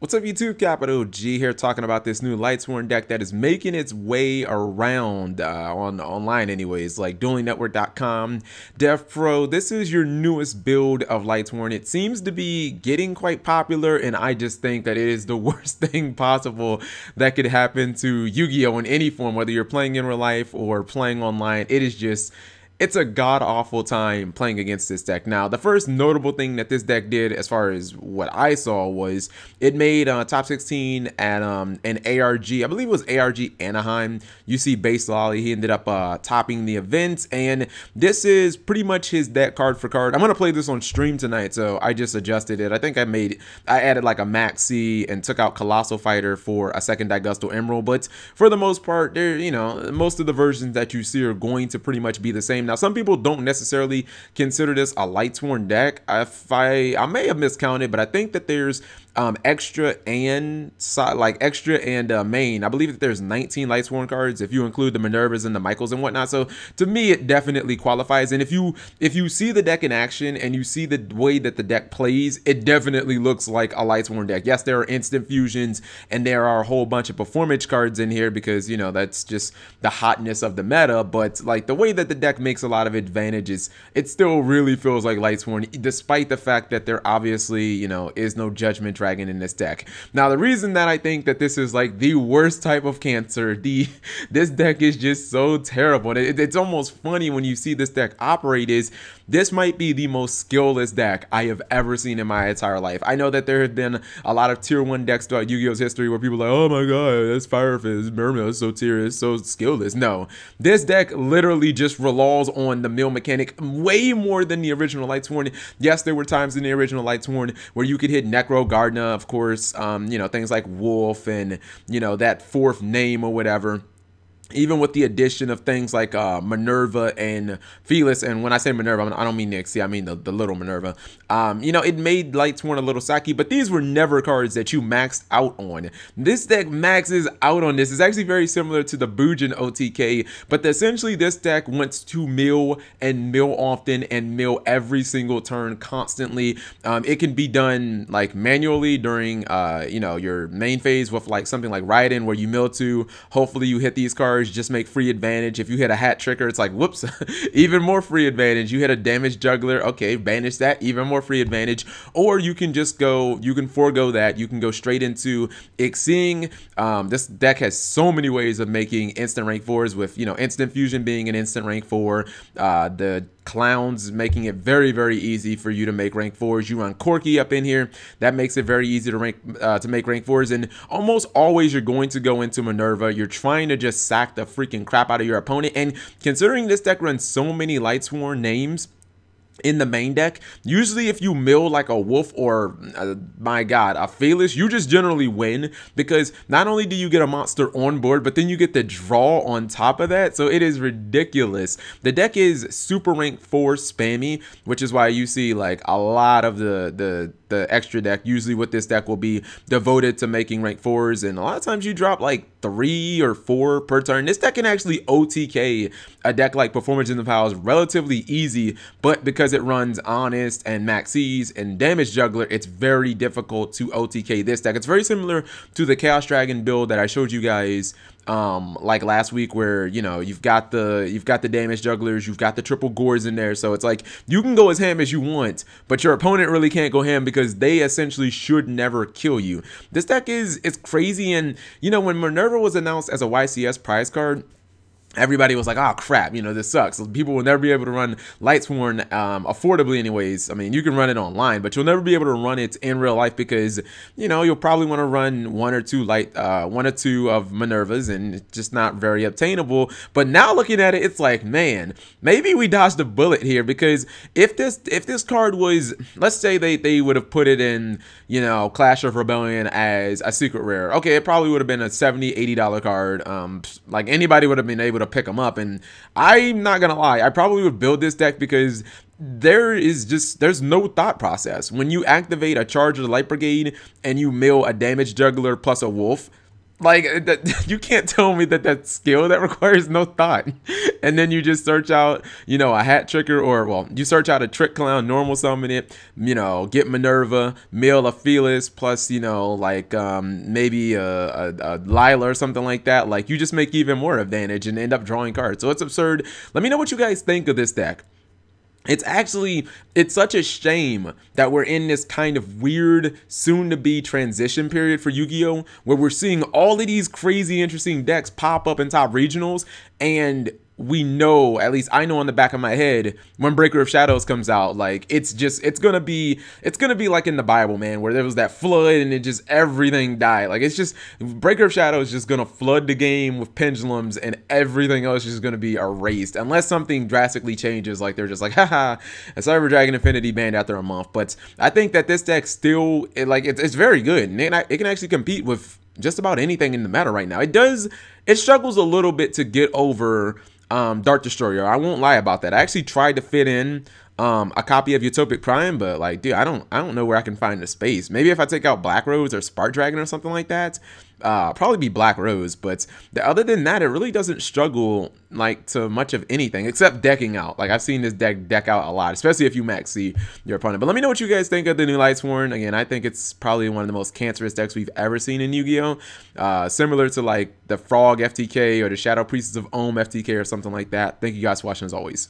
What's up, YouTube? Capital G here, talking about this new Lightsworn deck that is making its way around online anyways, like duelingnetwork.com. Dev Pro, this is your newest build of Lightsworn. It seems to be getting quite popular, and I just think that it is the worst thing possible that could happen to Yu-Gi-Oh! In any form, whether you're playing in real life or playing online. It's a god-awful time playing against this deck. Now, the first notable thing that this deck did, as far as what I saw, was it made top 16 at an ARG. I believe it was ARG Anaheim. You see Base Lolly. He ended up topping the event, and this is pretty much his deck card for card. I'm going to play this on stream tonight, so I just adjusted it. I think I added like a Max C and took out Colossal Fighter for a second Digustal Emerald, but for the most part, most of the versions that you see are going to pretty much be the same. Now, some people don't necessarily consider this a Lightsworn deck. I may have miscounted, but I think that there's extra and main. I believe that there's 19 Lightsworn cards if you include the Minervas and the Michaels and whatnot. So to me, it definitely qualifies. And if you see the deck in action and you see the way that the deck plays, it definitely looks like a Lightsworn deck. Yes, there are instant fusions and there are a whole bunch of performance cards in here because, you know, that's just the hotness of the meta. But like the way that the deck makes a lot of advantages, it still really feels like Lightsworn, despite the fact that there obviously, you know, is no Judgment Dragon in this deck. Now, the reason that I think that this is like the worst type of cancer, this deck is just so terrible. It's almost funny when you see this deck operate. This might be the most skillless deck I have ever seen in my entire life. I know that there have been a lot of tier 1 decks throughout Yu-Gi-Oh's history where people are like, oh my god, that's Fire Fist, Mermaid is so tier, it's so skillless. No, this deck literally just relies on the mill mechanic way more than the original Lightsworn. Yes, there were times in the original Lightsworn where you could hit Necro Gardna, of course, you know, things like Wolf and, you know, that fourth name or whatever. Even with the addition of things like Minerva and Felis, and when I say Minerva, I don't mean Nixie, I mean the little Minerva. You know, it made Lightsworn a little sacky, but these were never cards that you maxed out on. This deck maxes out on this. It's actually very similar to the Bujin OTK, but essentially this deck wants to mill and mill often and mill every single turn constantly. It can be done like manually during you know, your main phase with like something like Raiden, where you mill 2, hopefully you hit these cards, just make free advantage. If you hit a hat tricker, it's like, whoops, even more free advantage. You hit a damage juggler, okay, banish that, even more free advantage. Or you can just go, you can forego that, you can go straight into Xing. This deck has so many ways of making instant rank 4s, with, you know, instant fusion being an instant rank 4, the clowns making it very, very easy for you to make rank 4s. You run Corky up in here, that makes it very easy to make rank 4s, and almost always you're going to go into Minerva. You're trying to just sack the freaking crap out of your opponent, and considering this deck runs so many Lightsworn names in the main deck, usually if you mill like a Wolf or my god, a Felis, you just generally win, because not only do you get a monster on board, but then you get the draw on top of that. So it is ridiculous. The deck is super rank 4 spammy, which is why you see like a lot of the extra deck usually with this deck will be devoted to making rank 4s, and a lot of times you drop like 3 or 4 per turn. This deck can actually OTK a deck like Performance in the Pals relatively easy, but because it runs Honest and Maxis and Damage Juggler, it's very difficult to OTK this deck. It's very similar to the Chaos Dragon build that I showed you guys like last week, where, you know, you've got the damage jugglers, you've got the triple gores in there, so it's like you can go as ham as you want, but your opponent really can't go ham because they essentially should never kill you. This deck it's crazy. And you know, when Minerva was announced as a YCS prize card, everybody was like, oh crap, you know, this sucks. People will never be able to run Lightsworn affordably anyways. I mean, you can run it online, but you'll never be able to run it in real life because, you know, you'll probably want to run one or two of Minervas, and it's just not very obtainable. But now looking at it, it's like, man, maybe we dodged a bullet here, because if this card was, let's say they would have put it in, you know, Clash of Rebellion as a secret rare, okay, it probably would have been a $70-$80 card. Like anybody would have been able to pick them up, and I'm not gonna lie, I probably would build this deck because there's no thought process. When you activate a Charge of the Light Brigade and you mill a Damage Juggler plus a Wolf, Like, you can't tell me that that's skill. That requires no thought. And then you just search out, you know, a hat tricker, or, well, you search out a trick clown, normal summon it, you know, get Minerva, mill a Felis, plus, you know, like maybe a Lila or something like that. Like, you just make even more advantage and end up drawing cards. So it's absurd. Let me know what you guys think of this deck. It's such a shame that we're in this kind of weird soon-to-be transition period for Yu-Gi-Oh! Where we're seeing all of these crazy interesting decks pop up in top regionals, and we know, at least I know in the back of my head, when Breaker of Shadows comes out, like, it's gonna be like in the Bible, man, where there was that flood and it just everything died. Like, it's just, Breaker of Shadows is just gonna flood the game with pendulums, and everything else is just gonna be erased unless something drastically changes. Like, they're just like, haha, a Cyber Dragon Infinity banned after a month. But I think that this deck still, it's very good, and it can actually compete with just about anything in the meta right now. It struggles a little bit to get over Dark Destroyer. I won't lie about that. I actually tried to fit in a copy of Utopic Prime, but, like, dude, I don't know where I can find the space. Maybe if I take out Black Rose or Spark Dragon or something like that, probably be Black Rose. But other than that, it really doesn't struggle like to much of anything except decking out. Like, I've seen this deck out a lot, especially if you max see your opponent. But let me know what you guys think of the new Lightsworn. Again, I think it's probably one of the most cancerous decks we've ever seen in Yu-Gi-Oh! Similar to like the Frog FTK or the Shadow Priestess of Ohm FTK or something like that. Thank you guys for watching as always.